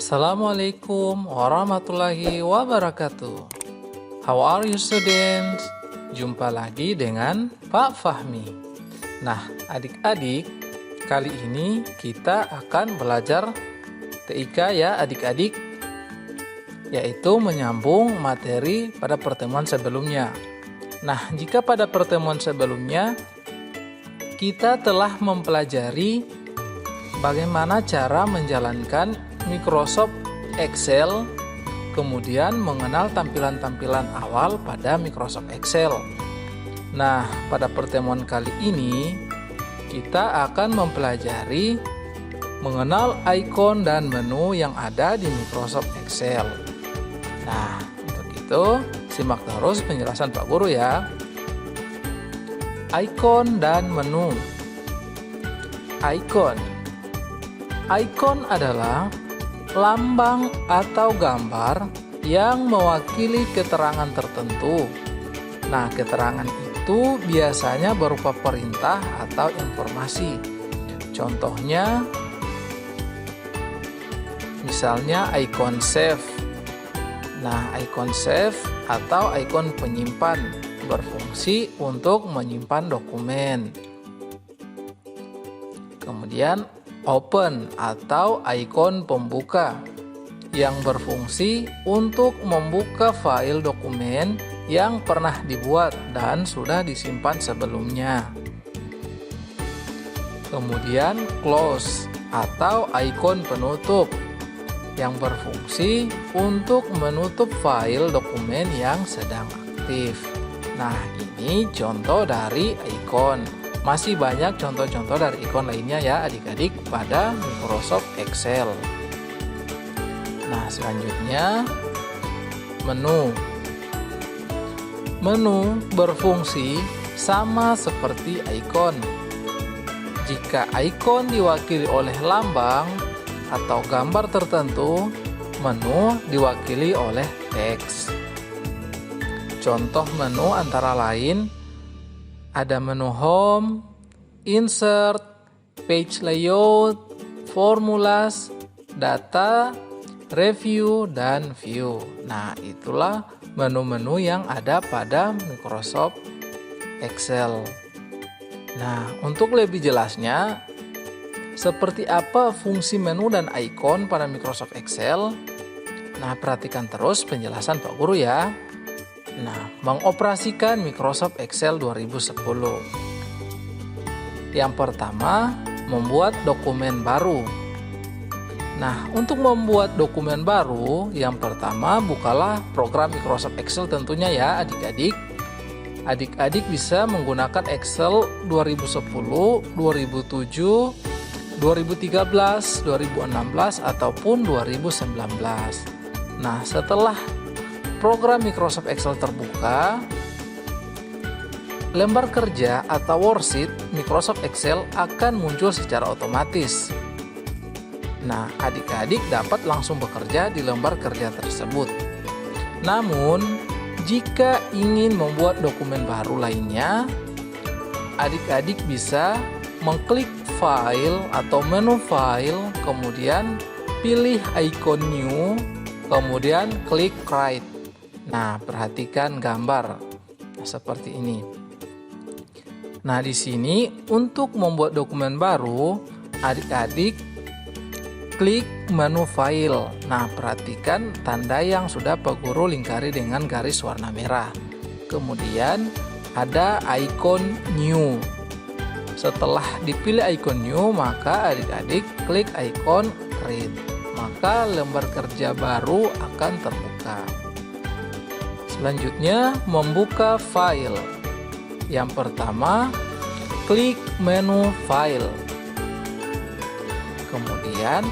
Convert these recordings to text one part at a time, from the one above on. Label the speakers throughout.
Speaker 1: Assalamualaikum warahmatullahi wabarakatuh. How are you students? Jumpa lagi dengan Pak Fahmi. Nah, adik-adik, kali ini kita akan belajar TIK ya adik-adik, yaitu menyambung materi pada pertemuan sebelumnya. Nah, jika pada pertemuan sebelumnya kita telah mempelajari bagaimana cara menjalankan Microsoft Excel, kemudian mengenal tampilan-tampilan awal pada Microsoft Excel. Nah, pada pertemuan kali ini kita akan mempelajari mengenal ikon dan menu yang ada di Microsoft Excel. Nah, untuk itu simak terus penjelasan Pak Guru ya. Ikon dan menu. Ikon adalah lambang atau gambar yang mewakili keterangan tertentu. Nah, keterangan itu biasanya berupa perintah atau informasi. Contohnya, misalnya ikon save. Nah, ikon save atau ikon penyimpan berfungsi untuk menyimpan dokumen. Kemudian open atau ikon pembuka yang berfungsi untuk membuka file dokumen yang pernah dibuat dan sudah disimpan sebelumnya. Kemudian close atau ikon penutup yang berfungsi untuk menutup file dokumen yang sedang aktif. Nah, ini contoh dari ikon. Masih banyak contoh-contoh dari ikon lainnya ya adik-adik pada Microsoft Excel. Nah, selanjutnya menu. Menu berfungsi sama seperti ikon. Jika ikon diwakili oleh lambang atau gambar tertentu, menu diwakili oleh teks. Contoh menu antara lain ada menu home, insert, page layout, formulas, data, review, dan view. Nah, itulah menu-menu yang ada pada Microsoft Excel. Nah, untuk lebih jelasnya, seperti apa fungsi menu dan ikon pada Microsoft Excel? Nah, perhatikan terus penjelasan Pak Guru ya. Nah, mengoperasikan Microsoft Excel 2010. Yang pertama, membuat dokumen baru. Nah, untuk membuat dokumen baru, yang pertama bukalah program Microsoft Excel tentunya ya adik-adik. Adik-adik bisa menggunakan Excel 2010, 2007, 2013, 2016, ataupun 2019. Nah, setelah program Microsoft Excel terbuka, lembar kerja atau worksheet Microsoft Excel akan muncul secara otomatis. Nah, adik-adik dapat langsung bekerja di lembar kerja tersebut. Namun, jika ingin membuat dokumen baru lainnya, adik-adik bisa mengklik file atau menu file, kemudian pilih ikon new, kemudian klik create. Nah, perhatikan gambar seperti ini. Nah, di sini untuk membuat dokumen baru, adik-adik klik menu file. Nah, perhatikan tanda yang sudah Pak Guru lingkari dengan garis warna merah. Kemudian ada ikon new. Setelah dipilih ikon new, maka adik-adik klik ikon create. Maka lembar kerja baru akan terbuka. Selanjutnya, membuka file. Yang pertama, klik menu file. Kemudian,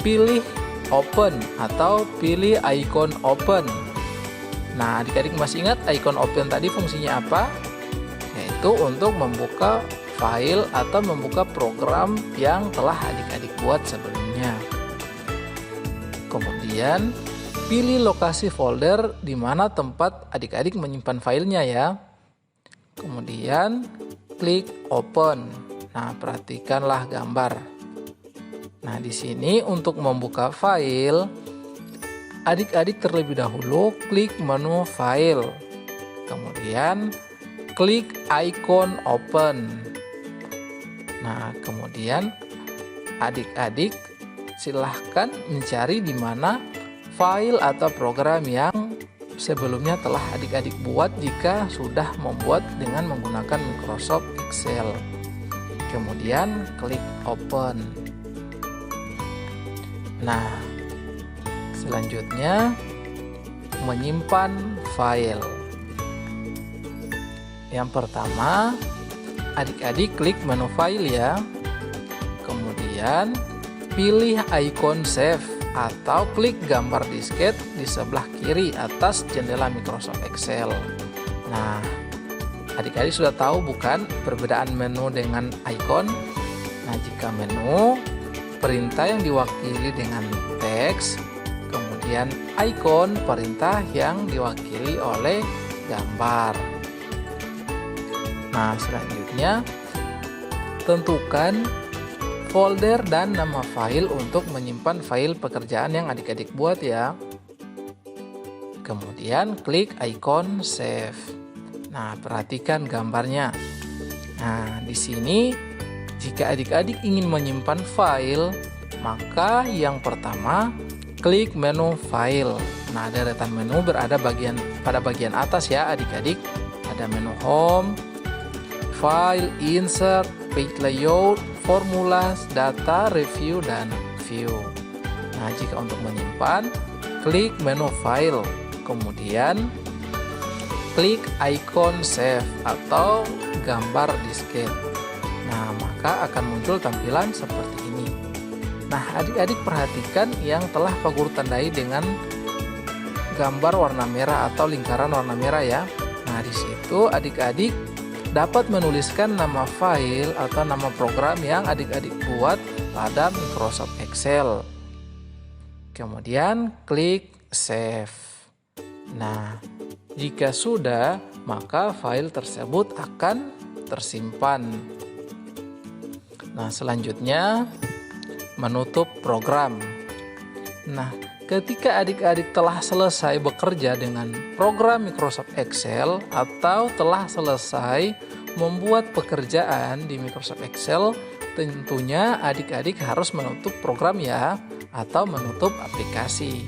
Speaker 1: pilih open atau pilih ikon open. Nah, adik-adik masih ingat ikon open tadi fungsinya apa? Yaitu untuk membuka file atau membuka program yang telah adik-adik buat sebelumnya. Kemudian, pilih lokasi folder di mana tempat adik-adik menyimpan filenya ya. Kemudian klik open. Nah, perhatikanlah gambar. Nah, di sini untuk membuka file, adik-adik terlebih dahulu klik menu File, kemudian klik ikon Open. Nah, kemudian adik-adik silahkan mencari di mana file atau program yang sebelumnya telah adik-adik buat jika sudah membuat dengan menggunakan Microsoft Excel. Kemudian klik Open. Nah, selanjutnya menyimpan file. Yang pertama, adik-adik klik menu File ya. Kemudian pilih ikon Save atau klik gambar disket di sebelah kiri atas jendela Microsoft Excel. Nah, adik-adik sudah tahu bukan perbedaan menu dengan ikon? Nah, jika menu, perintah yang diwakili dengan teks, kemudian ikon perintah yang diwakili oleh gambar. Nah, selanjutnya tentukan folder dan nama file untuk menyimpan file pekerjaan yang adik-adik buat ya. Kemudian klik ikon save. Nah, perhatikan gambarnya. Nah, di sini jika adik-adik ingin menyimpan file, maka yang pertama klik menu file. Nah, deretan menu berada pada bagian atas ya adik-adik. Ada menu home, file, insert, page layout, formulas, data, review, dan view. Nah, jika untuk menyimpan, klik menu file, kemudian klik ikon save atau gambar disket. Nah, maka akan muncul tampilan seperti ini. Nah, adik-adik perhatikan yang telah Pak Guru tandai dengan gambar warna merah atau lingkaran warna merah ya. Nah, di situ adik-adik dapat menuliskan nama file atau nama program yang adik-adik buat pada Microsoft Excel. Kemudian klik save. Nah, jika sudah, maka file tersebut akan tersimpan. Nah, selanjutnya menutup program. Nah, ketika adik-adik telah selesai bekerja dengan program Microsoft Excel atau telah selesai membuat pekerjaan di Microsoft Excel, tentunya adik-adik harus menutup program ya, atau menutup aplikasi.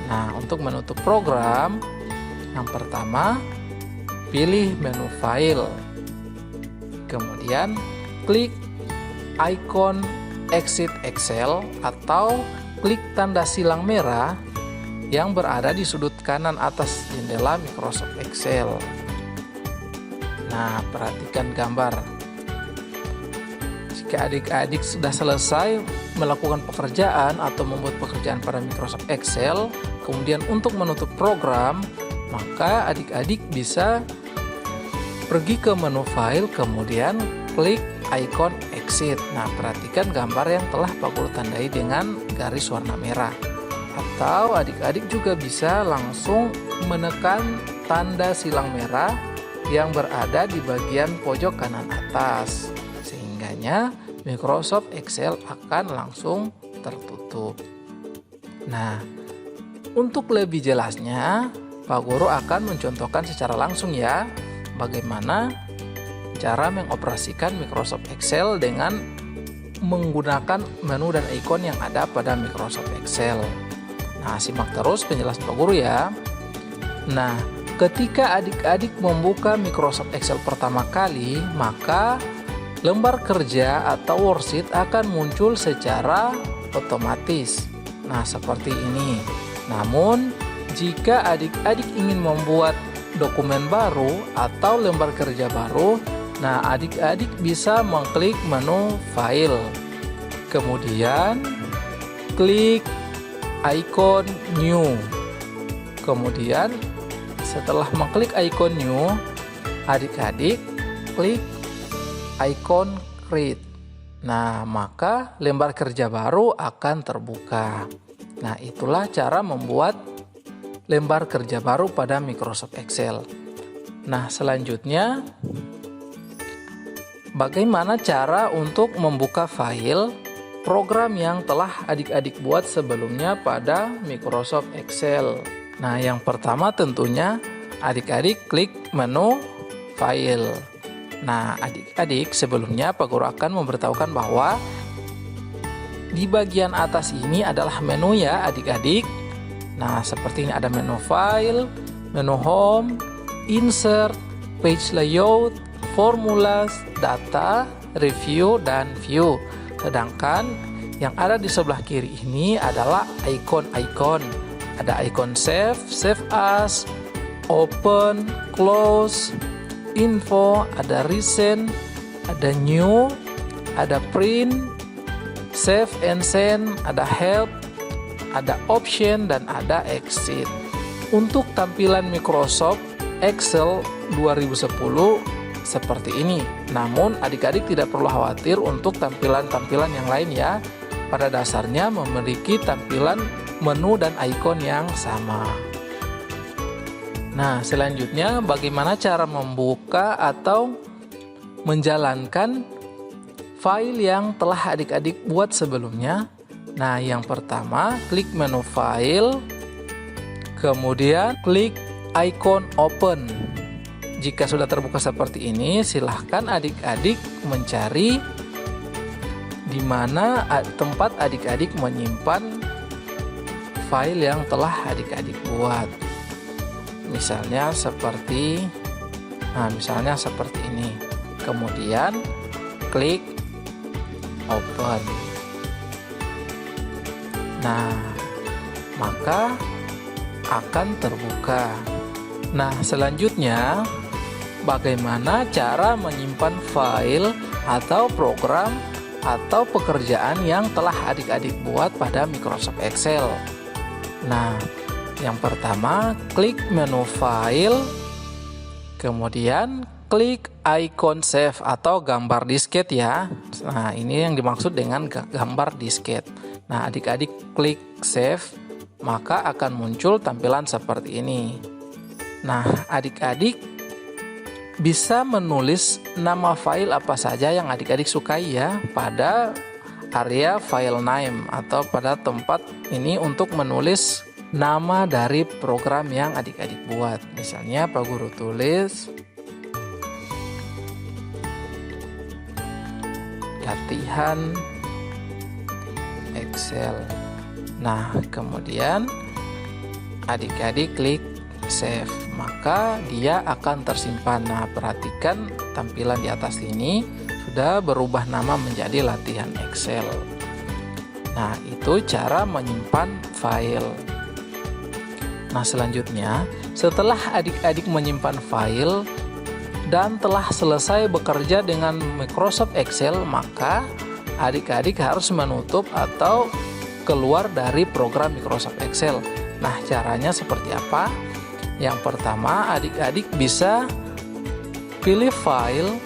Speaker 1: Nah, untuk menutup program, yang pertama pilih menu File, kemudian klik ikon Exit Excel atau klik tanda silang merah yang berada di sudut kanan atas jendela Microsoft Excel. Nah, perhatikan gambar. Jika adik-adik sudah selesai melakukan pekerjaan atau membuat pekerjaan pada Microsoft Excel, kemudian untuk menutup program, maka adik-adik bisa pergi ke menu File, kemudian klik ikon Exit. Nah, perhatikan gambar yang telah Pak Guru tandai dengan garis warna merah. Atau adik-adik juga bisa langsung menekan tanda silang merah yang berada di bagian pojok kanan atas, sehingganya Microsoft Excel akan langsung tertutup. Nah, untuk lebih jelasnya, Pak Guru akan mencontohkan secara langsung ya, bagaimana cara mengoperasikan Microsoft Excel dengan menggunakan menu dan ikon yang ada pada Microsoft Excel. Nah, simak terus penjelasan Pak Guru ya. Nah, ketika adik-adik membuka Microsoft Excel pertama kali, maka lembar kerja atau worksheet akan muncul secara otomatis. Nah, seperti ini. Namun, jika adik-adik ingin membuat dokumen baru atau lembar kerja baru, nah adik-adik bisa mengklik menu File, kemudian klik ikon New. Kemudian setelah mengklik ikon New, adik-adik klik ikon Create. Nah, maka lembar kerja baru akan terbuka. Nah, itulah cara membuat lembar kerja baru pada Microsoft Excel. Nah, selanjutnya bagaimana cara untuk membuka file program yang telah adik-adik buat sebelumnya pada Microsoft Excel. Nah, yang pertama tentunya adik-adik klik menu File. Nah, adik-adik sebelumnya Pak Guru akan memberitahukan bahwa di bagian atas ini adalah menu ya adik-adik. Nah, seperti ini ada menu File, menu Home, Insert, Page Layout, Formulas, Data, Review, dan View. Sedangkan yang ada di sebelah kiri ini adalah ikon-ikon. Ada ikon Save, Save As, Open, Close, Info, ada Recent, ada New, ada Print, Save and Send, ada Help, ada Option, dan ada Exit. Untuk tampilan Microsoft Excel 2010 seperti ini. Namun adik-adik tidak perlu khawatir untuk tampilan-tampilan yang lain ya. Pada dasarnya memiliki tampilan menu dan ikon yang sama. Nah, selanjutnya bagaimana cara membuka atau menjalankan file yang telah adik-adik buat sebelumnya? Nah, yang pertama klik menu File, kemudian klik ikon Open. Jika sudah terbuka seperti ini, silahkan adik-adik mencari di mana tempat adik-adik menyimpan file yang telah adik-adik buat. Misalnya seperti ini. Kemudian klik Open. Nah, maka akan terbuka. Nah, selanjutnya bagaimana cara menyimpan file atau program atau pekerjaan yang telah adik-adik buat pada Microsoft Excel. Nah, yang pertama klik menu File, kemudian klik ikon Save atau gambar disket ya. Nah, ini yang dimaksud dengan gambar disket. Nah, adik-adik klik Save, maka akan muncul tampilan seperti ini. Nah, adik-adik bisa menulis nama file apa saja yang adik-adik sukai ya pada area file name atau pada tempat ini untuk menulis nama dari program yang adik-adik buat. Misalnya Pak Guru tulis latihan Excel. Nah, kemudian adik-adik klik Save, maka dia akan tersimpan. Nah, perhatikan tampilan di atas ini sudah berubah nama menjadi latihan Excel. Nah, itu cara menyimpan file. Nah, selanjutnya setelah adik-adik menyimpan file dan telah selesai bekerja dengan Microsoft Excel, maka adik-adik harus menutup atau keluar dari program Microsoft Excel. Nah, caranya seperti apa? Yang pertama, adik-adik bisa pilih file,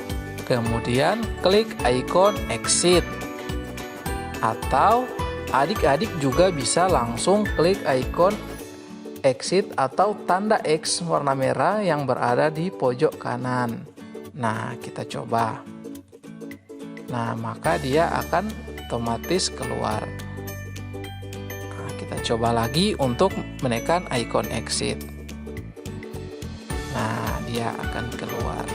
Speaker 1: kemudian klik ikon exit. Atau adik-adik juga bisa langsung klik ikon exit atau tanda X warna merah yang berada di pojok kanan. Nah, kita coba. Nah, maka dia akan otomatis keluar. Nah, kita coba lagi untuk menekan ikon exit. Nah, dia akan keluar.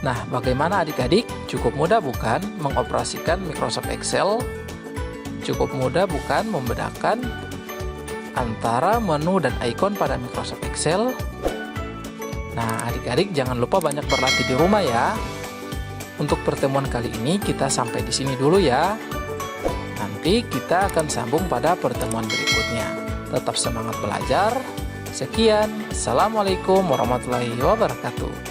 Speaker 1: Nah, bagaimana adik-adik? Cukup mudah bukan mengoperasikan Microsoft Excel? Cukup mudah bukan membedakan antara menu dan ikon pada Microsoft Excel? Nah, adik-adik jangan lupa banyak berlatih di rumah ya. Untuk pertemuan kali ini kita sampai di sini dulu ya. Nanti kita akan sambung pada pertemuan berikutnya. Tetap semangat belajar. Sekian, Assalamualaikum warahmatullahi wabarakatuh.